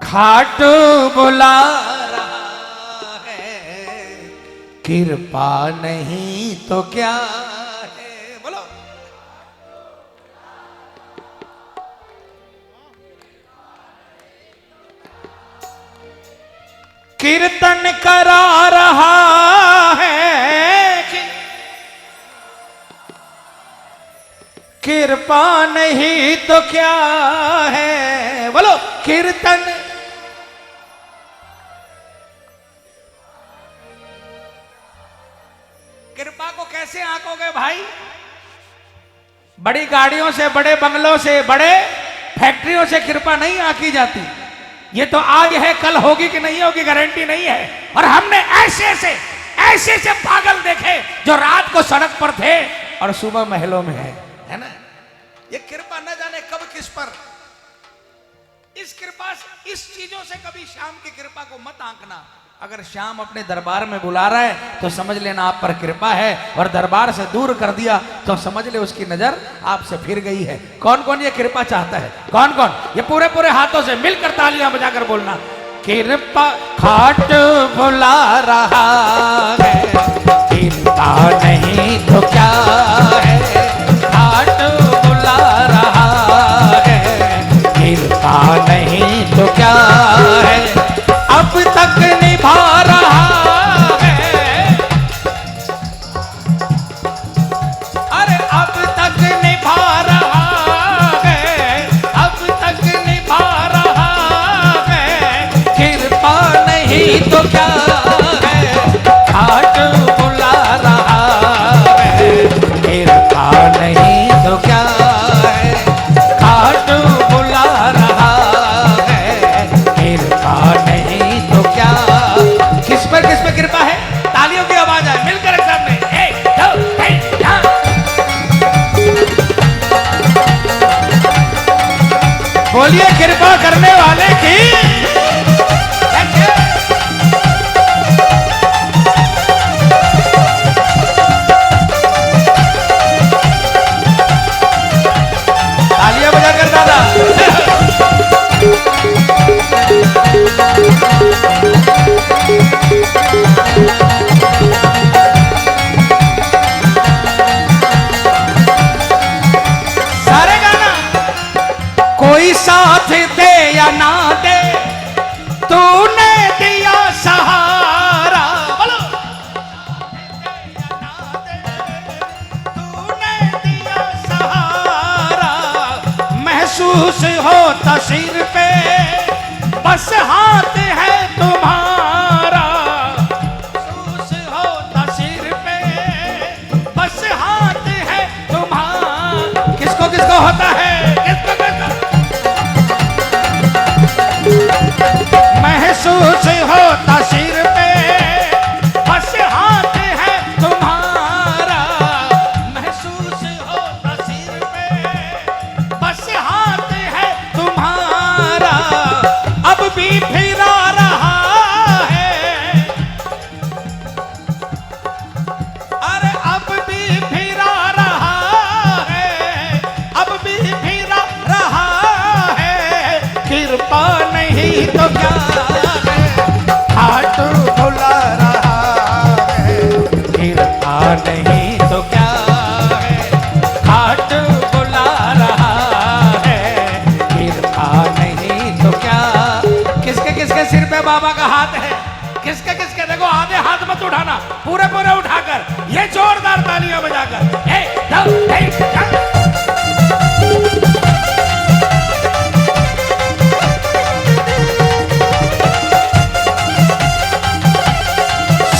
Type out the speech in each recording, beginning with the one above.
खाट बुला रहा है, कृपा नहीं तो क्या है। बोलो कीर्तन करा रहा है, कृपा नहीं तो क्या है। बोलो कीर्तन कृपा को कैसे आंकोगे भाई? बड़ी गाड़ियों से, बड़े बंगलों से, बड़े फैक्ट्रियों से कृपा नहीं आंकी जाती। ये तो आज है, कल होगी कि नहीं होगी गारंटी नहीं है। और हमने ऐसे से पागल देखे जो रात को सड़क पर थे और सुबह महलों में है ना। ये कृपा न जाने कब किस पर। इस कृपा से, इस चीजों से कभी श्याम की कृपा को मत आंकना। अगर श्याम अपने दरबार में बुला रहा है तो समझ लेना आप पर कृपा है, और दरबार से दूर कर दिया तो समझ ले उसकी नजर आपसे फिर गई है। कौन कौन ये कृपा चाहता है? कौन कौन? ये पूरे पूरे हाथों से मिलकर तालियां बजाकर बोलना, कृपा खाट बुला रहा है, कृपा नहीं तो क्या है। खाट बुला रहा है, कृपा नहीं तो क्या है। अब तक निभा रहा है, अरे अब तक निभा रहा है, अब तक निभा रहा है, कृपा नहीं तो क्या है। खाट बुला रहा है, कृपा नहीं तो क्या है। खाट बुला रहा है, कृपा नहीं तो क्या। किस पर कृपा है? तालियों की आवाज आए मिलकर एक साथ में, 1 2 3 4। बोलिए कृपा करने वाले की। तालियां बजाकर दादा। सारे गाना। कोई साथ दे या ना दे, तूने दिया सहारा। बोलो तूने दिया सहारा। महसूस होता सिर पे बस हाथ है तुम्हारा। महसूस होता सिर पे बस हाथ है तुम्हारा। किसको किसको होता है? किसको किसको? महसूस होता सिर पे बस हाथ है तुम्हारा। महसूस होता सिर पे बस हाथ है तुम्हारा। अब भी फिरा रहा है, अरे अब भी फिरा रहा है, अब भी फिरा रहा है। कृपा नहीं तो क्या है। खाट बुला रहा है, कृपा नहीं तो क्या है। खाट बुला रहा है, कृपा नहीं तो क्या। किसके किसके सिर पे बाबा का हाथ है? किसके किसके? देखो आधे हाथ मत उठाना, पूरे पूरे उठाकर ये जोरदार तालियां बजाकर 1 2 3 4।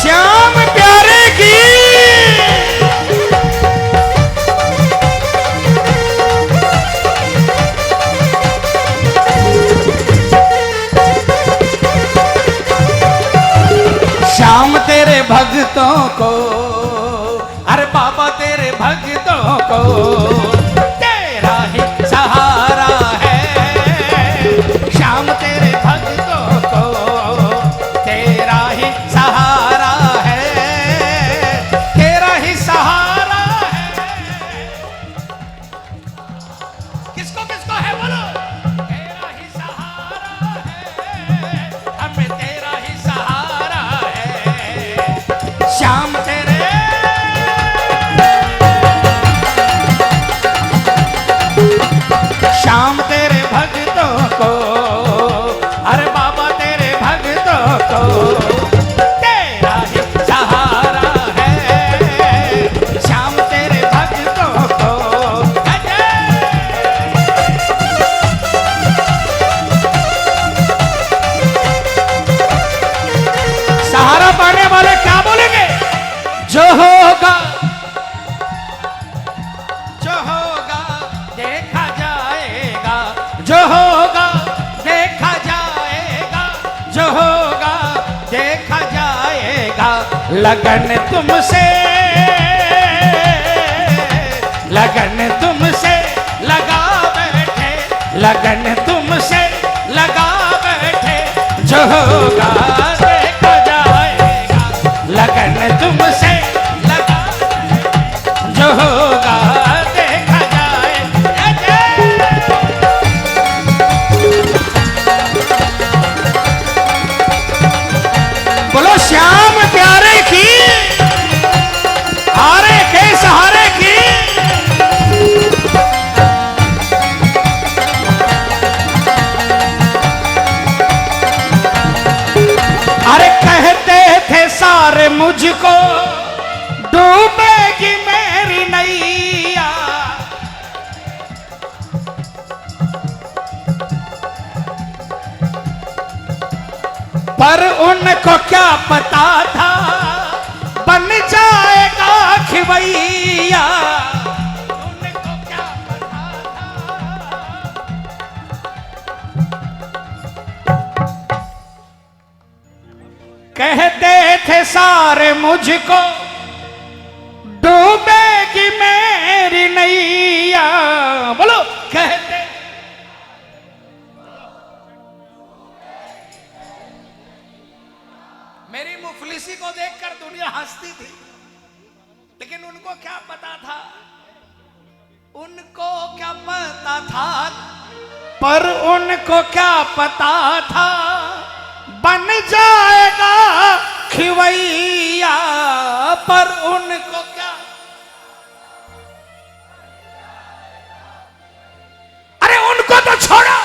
श्याम प्यारे की। श्याम तेरे भक्तों को, अरे बाबा तेरे भक्तों को तेरा ही सहारा है। श्याम तेरे भक्तों को तेरा ही सहारा है, तेरा ही सहारा है। किसको किसको है? बोलो तेरा ही सहारा है, को, तेरा ही सहारा है श्याम तेरे भक्तों को। सहारा पाने वाले क्या बोलेंगे? जो होगा देखा जाएगा, जो होगा देखा जाएगा, जो होगा देखा जाएगा। लगन तुमसे, लगन तुमसे लगा बैठे, लगन तुमसे लगा बैठे। जो होगा देखा जाएगा, लगन तुमसे लगा, जो होगा देखा जाएगा। बोलो श्याम प्यारे की, हारे के सहारे की। अरे कहते थे सारे मुझको डूबेगी मेरी नैया, पर उनको क्या पता था बन जाएगा खिवैया। उनको क्या पता था। कहते थे सारे मुझको डूबेगी मेरी नैया। बोलो कहते, मेरी मुफलिसी को देखकर दुनिया हंसती थी, लेकिन उनको क्या पता था, उनको क्या पता था, पर उनको क्या पता था बन जाएगा खिवैया। पर उनको क्या, अरे उनको तो छोड़ो,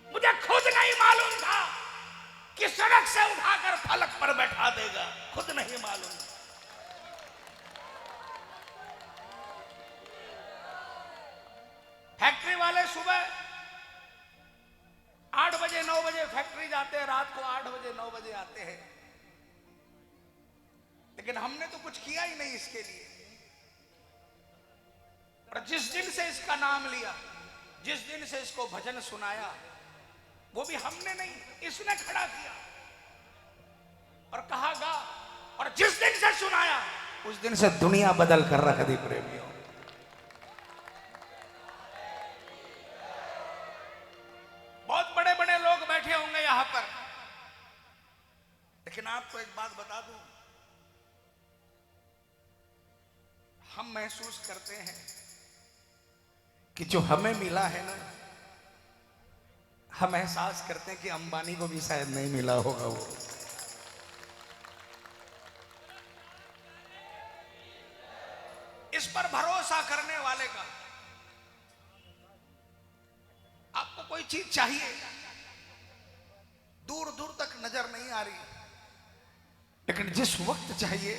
मुझे खुद नहीं मालूम था कि सड़क से उठाकर फलक पर बैठा देगा, खुद नहीं मालूम। फैक्ट्री वाले सुबह 8 बजे 9 बजे फैक्ट्री जाते हैं, रात को 8 बजे 9 बजे आते हैं, लेकिन हमने तो कुछ किया ही नहीं इसके लिए। और जिस दिन से इसका नाम लिया, जिस दिन से इसको भजन सुनाया, वो भी हमने नहीं, इसने खड़ा किया और कहा गा, और जिस दिन से सुनाया उस दिन से दुनिया बदल कर रख दी प्रेमियों। बहुत बड़े बड़े लोग बैठे होंगे यहां पर, लेकिन आपको एक बात बता दूं, हम महसूस करते हैं कि जो हमें मिला है ना, हम एहसास करते हैं कि अंबानी को भी शायद नहीं मिला होगा वो। इस पर भरोसा करने वाले का, आपको कोई चीज चाहिए, दूर दूर तक नजर नहीं आ रही, लेकिन जिस वक्त चाहिए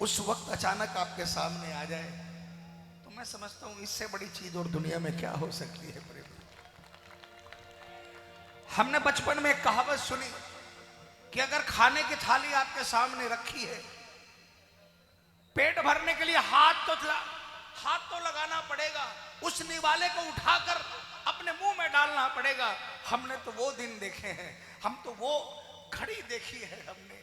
उस वक्त अचानक आपके सामने आ जाए, तो मैं समझता हूं इससे बड़ी चीज और दुनिया में क्या हो सकती है। प्रेम, हमने बचपन में एक कहावत सुनी कि अगर खाने की थाली आपके सामने रखी है, पेट भरने के लिए हाथ तो लगाना पड़ेगा, उस निवाले को उठाकर अपने मुंह में डालना पड़ेगा। हमने तो वो दिन देखे हैं, हम तो वो घड़ी देखी है हमने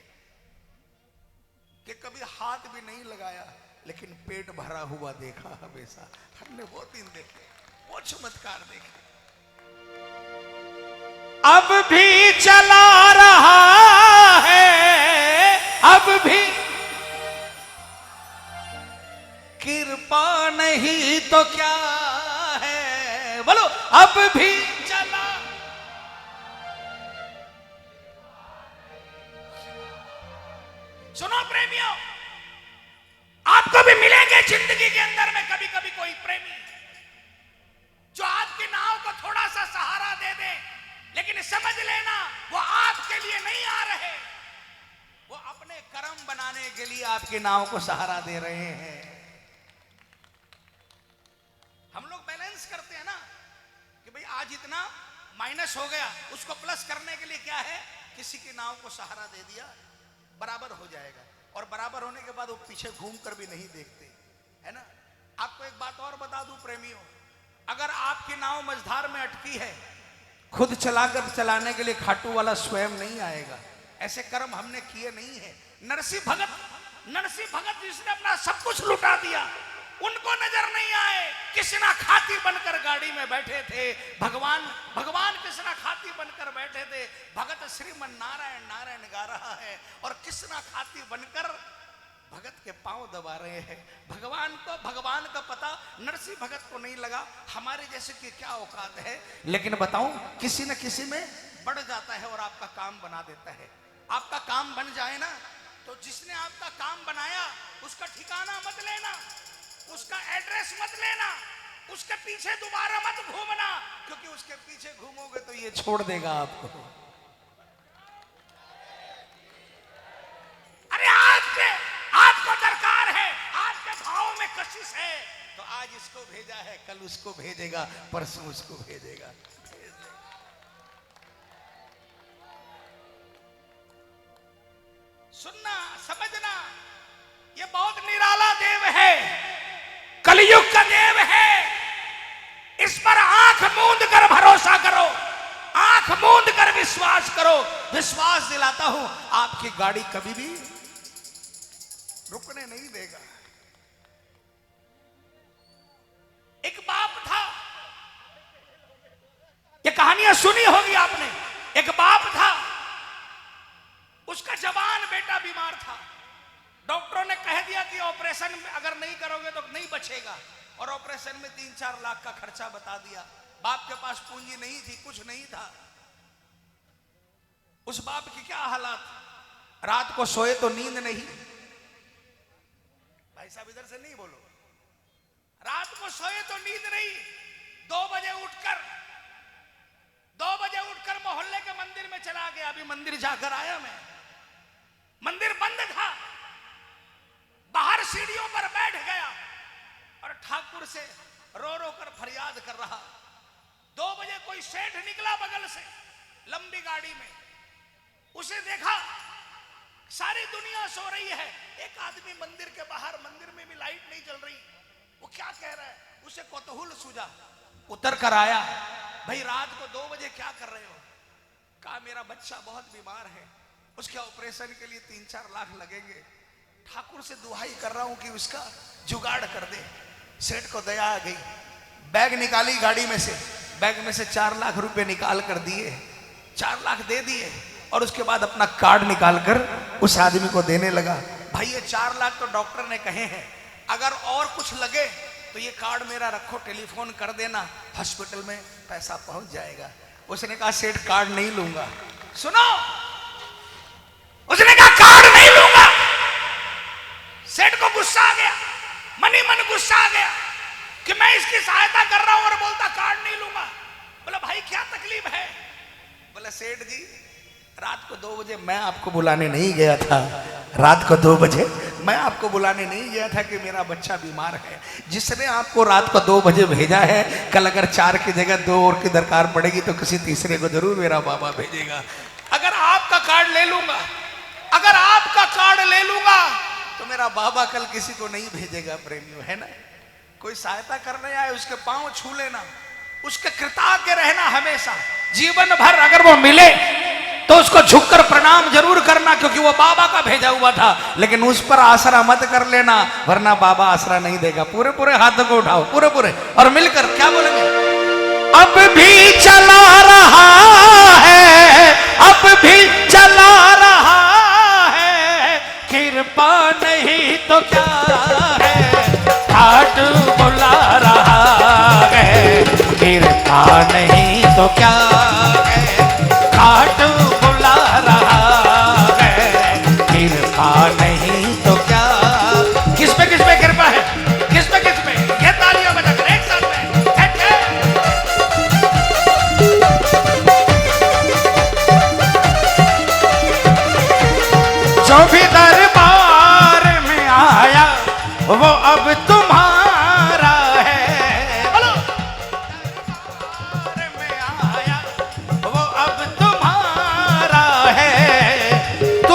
कि कभी हाथ भी नहीं लगाया लेकिन पेट भरा हुआ देखा हमेशा। हमने वो दिन देखे, वो चमत्कार देखे। अब भी चला रहा है, अब भी कृपा नहीं तो क्या है, बोलो अब भी चला। सुनो प्रेमियों, आपको भी मिलेंगे जिंदगी के अंदर में कभी कभी कोई प्रेमी जो आपकी नाव को थोड़ा सा सहारा दे दे, लेकिन समझ लेना वो आप के लिए नहीं आ रहे, वो अपने कर्म बनाने के लिए आपकी नाव को सहारा दे रहे हैं। हम लोग बैलेंस करते हैं ना कि भाई आज इतना माइनस हो गया, उसको प्लस करने के लिए क्या है, किसी की नाव को सहारा दे दिया, बराबर हो जाएगा। और बराबर होने के बाद वो पीछे घूम कर भी नहीं देखते, है ना। आपको एक बात और बता दूं प्रेमियों, अगर आपकी नाव मझधार में अटकी है, खुद चलाकर चलाने के लिए खाटू वाला स्वयं नहीं आएगा। ऐसे कर्म हमने किए नहीं है। नरसिंह भगत जिसने अपना सब कुछ लुटा दिया, उनको नजर नहीं आए, कृष्णा खाती बनकर गाड़ी में बैठे थे। भगवान कृष्णा खाती बनकर बैठे थे। भगत श्रीमन नारायण नारायण गा रहा है और कृष्णा खाती बनकर भगत के पांव दबा रहे हैं। भगवान का पता नरसिंह भगत को नहीं लगा, हमारे जैसे की क्या औकात है। लेकिन बताऊं, किसी न किसी में बढ़ जाता है और आपका काम बना देता है। आपका काम बन जाए ना, तो जिसने आपका काम बनाया उसका ठिकाना मत लेना, उसका एड्रेस मत लेना, उसके पीछे दोबारा मत घूमना, क्योंकि उसके पीछे घूमोगे तो ये छोड़ देगा आपको। अरे आपको दरकार है, आपके भाव में कशिश है, तो आज इसको भेजा है, कल उसको भेजेगा, परसों उसको भेजेगा। सुनना, समझना, ये बहुत निराला देव है, कलयुग का देव है। इस पर आंख मूंद कर भरोसा करो, आंख मूंद कर विश्वास करो। विश्वास दिलाता हूं, आपकी गाड़ी कभी भी रुकने नहीं देगा। एक बाप था, ये कहानियां सुनी होगी आपने। एक बाप था, उसका जवान बेटा बीमार था। डॉक्टरों ने कह दिया कि ऑपरेशन अगर नहीं करोगे तो नहीं बचेगा, और ऑपरेशन में 3-4 लाख का खर्चा बता दिया। बाप के पास पूंजी नहीं थी, कुछ नहीं था। उस बाप की क्या हालात, रात को सोए तो नींद नहीं। भाई साहब इधर से नहीं बोलो, रात को सोए तो नींद नहीं। 2 बजे उठकर मोहल्ले के मंदिर में चला गया। अभी मंदिर जाकर आया मैं, मंदिर बंद था। बाहर सीढ़ियों पर बैठ गया और ठाकुर से रो रो कर फरियाद कर रहा। 2 बजे कोई सेठ निकला बगल से लंबी गाड़ी में, उसे देखा सारी दुनिया सो रही है, एक आदमी मंदिर के बाहर, मंदिर में भी लाइट नहीं जल रही, वो क्या कह रहा है, उसे कौतूहल सूझा। उतर कर आया, भाई रात को 2 बजे क्या कर रहे हो? कहा मेरा बच्चा बहुत बीमार है, उसके ऑपरेशन के लिए 3-4 लाख लगेंगे। ठाकुर से दुहाई कर रहा हूं कि उसका जुगाड़ कर दे। सेठ को दया आ गई, बैग निकाली गाड़ी में से, बैग में से 4 लाख रुपए निकाल कर दिए, 4 लाख दे दिए, और उसके बाद अपना कार्ड निकालकर उस आदमी को देने लगा। भाई ये 4 लाख तो डॉक्टर ने कहे हैं, अगर और कुछ लगे तो ये कार्ड मेरा रखो, टेलीफोन कर देना, हॉस्पिटल में पैसा पहुंच जाएगा। उसने कहा सेठ कार्ड नहीं लूंगा। सुनो, उसने कहा कार्ड नहीं लूंगा। सेठ को गुस्सा आ गया, मनी मन गुस्सा आ गया कि मैं इसकी सहायता कर रहा हूं और बोलता कार्ड नहीं लूंगा। बोला भाई क्या तकलीफ है? बोला सेठ जी रात को 2 बजे मैं आपको बुलाने नहीं गया था, रात को 2 बजे मैं आपको बुलाने नहीं गया था कि मेरा बच्चा बीमार है। जिसने आपको रात को 2 बजे भेजा है, कल अगर 4 की जगह 2 और की दरकार पड़ेगी तो किसी तीसरे को जरूर मेरा बाबा भेजेगा। अगर आपका कार्ड ले लूंगा, अगर आपका कार्ड ले लूंगा तो मेरा बाबा कल किसी को नहीं भेजेगा। प्रेमियों, है ना, कोई सहायता करने आए उसके पांव छू लेना, उसके कृतज्ञ रहना हमेशा, जीवन भर। अगर वो मिले तो उसको झुककर प्रणाम जरूर करना, क्योंकि वो बाबा का भेजा हुआ था। लेकिन उस पर आसरा मत कर लेना, वरना बाबा आसरा नहीं देगा। पूरे पूरे हाथों को उठाओ, पूरे पूरे, और मिलकर क्या बोलेंगे? अब भी चला रहा है, अब भी चला रहा है, कृपा नहीं तो क्या है, ठाट बुला रहा है, कृपा नहीं तो क्या है, ठाट बुला रहा है, कृपा नहीं तो क्या। किस पे कृपा है? किस पे? ये तालियां बजाकर एक साथ में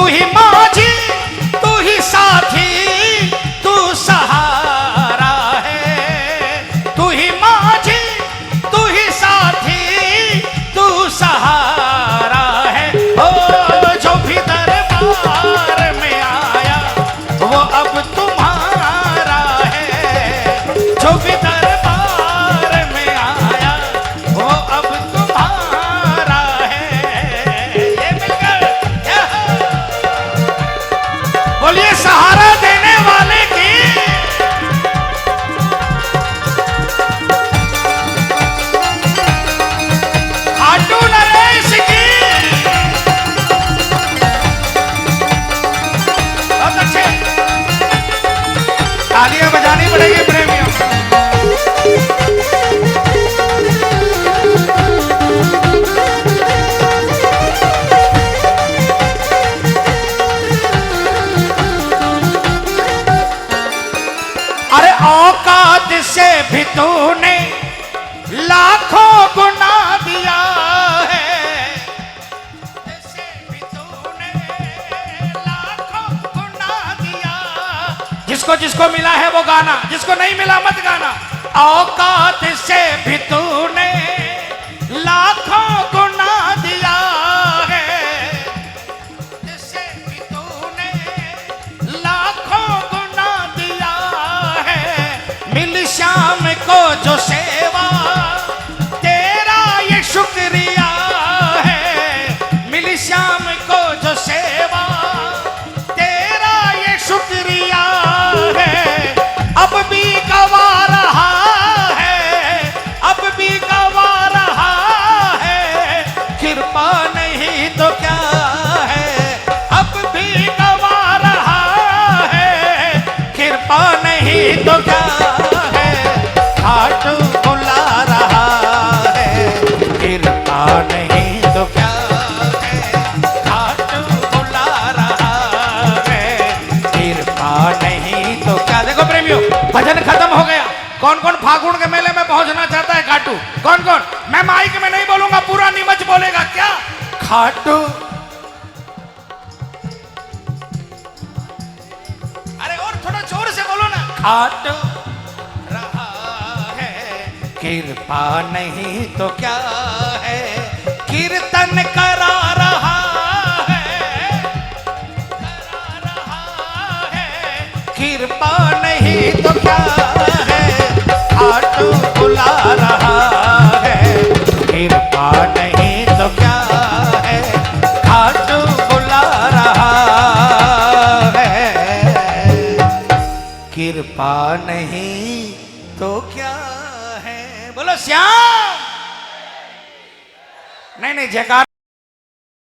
ही माझी, तू ही साथी, तू सहारा है। तू ही माझी, तू ही साथी, तू सहारा है। ओ जो भी दरबार में आया वो अब तुम्हारा है। जो भी दरबार में आया वो अब तुम्हारा है। ये मिलकर बोलिए सहारा देने वाले की। खाटू नरेश की। बहुत अच्छे, तालियां बजानी पड़ेगी प्रेमियों। अरे औकात से भी तूने लाखों गुना दिया है। से भी तूने लाखों गुना दिया। जिसको जिसको मिला है वो गाना, जिसको नहीं मिला मत गाना। औकात से भी तूने लाखों गुना दिया है। से भी तूने लाखों गुना दिया है। मिल श्याम को जो सेवा तेरा ये शुक्रिया है। मिल श्याम को जो सेवा तेरा ये शुक्रिया है। अब भी गवा रहा है, अब भी गवा रहा है। कृपा नहीं तो क्या है, अब भी गवा रहा है। कृपा नहीं तो क्या है। खाटू बुला रहा है, कृपा नहीं तो क्या है। खाटू बुला रहा है, कृपा नहीं तो क्या। देखो प्रेमियों, भजन खत्म हो गया। कौन कौन फागुन के मेले में पहुंचना चाहता है? खाटू कौन कौन? मैं माइक में नहीं बोलूंगा, पूरा नीमच बोलेगा। क्या खाटू? अरे और थोड़ा जोर से बोलो ना। खाटू रहा है, कृपा नहीं तो क्या है। कीर्तन करा रहा है, करा रहा है। कृपा नहीं तो क्या है। खाटू बुला रहा है, कृपा नहीं तो क्या है। खाटू बुला रहा है, कृपा नहीं तो क्या है। बोलो श्याम। नहीं नहीं, जयकारा